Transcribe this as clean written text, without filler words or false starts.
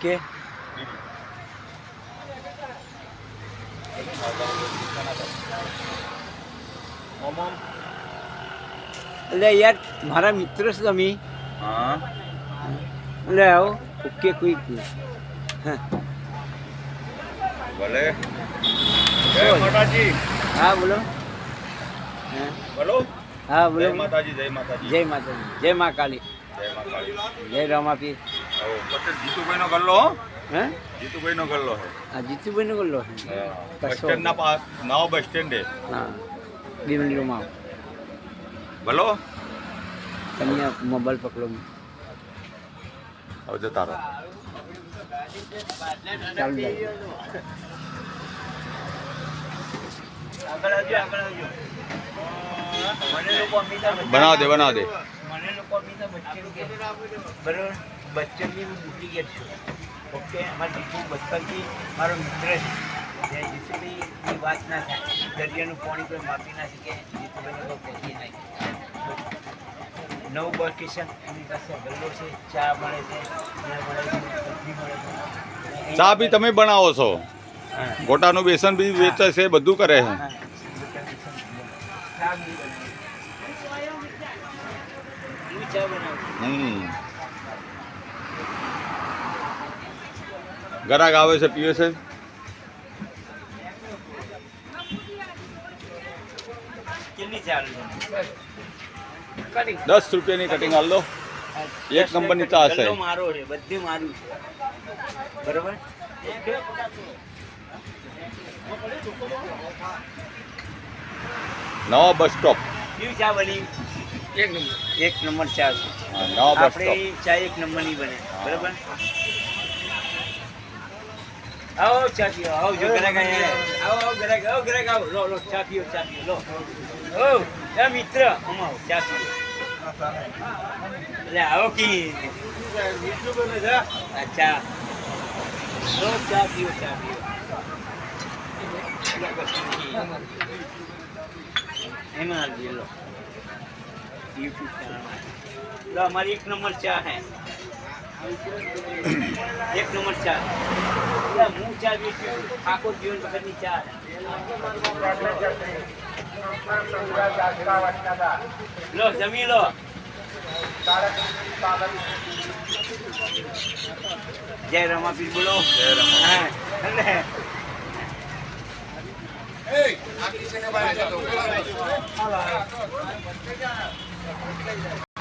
કે એટલે યાર મારા મિત્ર છે તમે એટલે આવો ઓકે કોઈ ભલે જય માતાજી. હા બોલો બોલો. હા બોલો જય માતાજી. જય માતાજી. જય માતાજી જય મા કાળી જય મા કાળી. જય રમાપીર. પટેલ જીતુભાઈ નો ગલ્લો હો. હે જીતુભાઈ નો ગલ્લો છે. આ જીતુભાઈ નો ગલ્લો છે બસ સ્ટેન્ડ ના પાસ નવો બસ સ્ટેન્ડ છે. હા 2 મિનિટમાં ભલો તમને મોબાઈલ પકડો હવે જતા રહો. ચાલુ રાખજો. બનાવ દે બનાવ દે. મને લોકો અમિતાભ બચ્ચન કે બરોબર બચ્ચનની હું ડુપ્લિકેટ છું. ઓકે મારા જીતુ બચપનથી મારો મિત્ર છે. જીતુભાઈ વાત ના થાય દરિયાનું પાણી કોઈ માપી ના શકે. જીતુભાઈને કોઈ પહોંચી નાખે. નવું બસ સ્ટેશન એની પાસે ગલ્લો છે, ચા મળે છે, સબ્જી મળે છે. ચા બી તમે બનાવો છો? હા ગોટાનું બેસન બી વેચે છે, બધું કરે છે. હા ચા બી બનાવે. હું ચા બનાવું. ગ્રાહક આવે છે, પીવે છે. કેટલી ચાલુ છે? 10 રૂપિયાની કટિંગ હાલ દો. એક નંબરની ચા છે. ગલ્લો મારો છે, બધું મારું છે. બરોબર નવા બસ સ્ટોપ. કેવી ચા બની? એક નંબર ચા છે. નવા બસ સ્ટોપ. આપણી ચા એક નંબરની બને. બરોબર આવો ચા પીઓ. આવો જો ગ્રાહક આયા. આવો ગ્રાહક. આવો ગ્રાહક આવો. લો લો ચા પીઓ. ચા પીઓ લો. ઓ ચા મિત્ર અમાવો ચા પીઓ. એટલે આવો કી અચ્છા લો ચા પીઓ. ચા પીઓ. એમાં આવજો લો યુટ્યુબ ચેનલ લો हमारी 1 नंबर चा है. 1 नंबर चा હું ચા વેચું ઠાકોર જીવન વગરની ચા લો જમી લો. જય રમાપીર બોલો. જય રમા. હા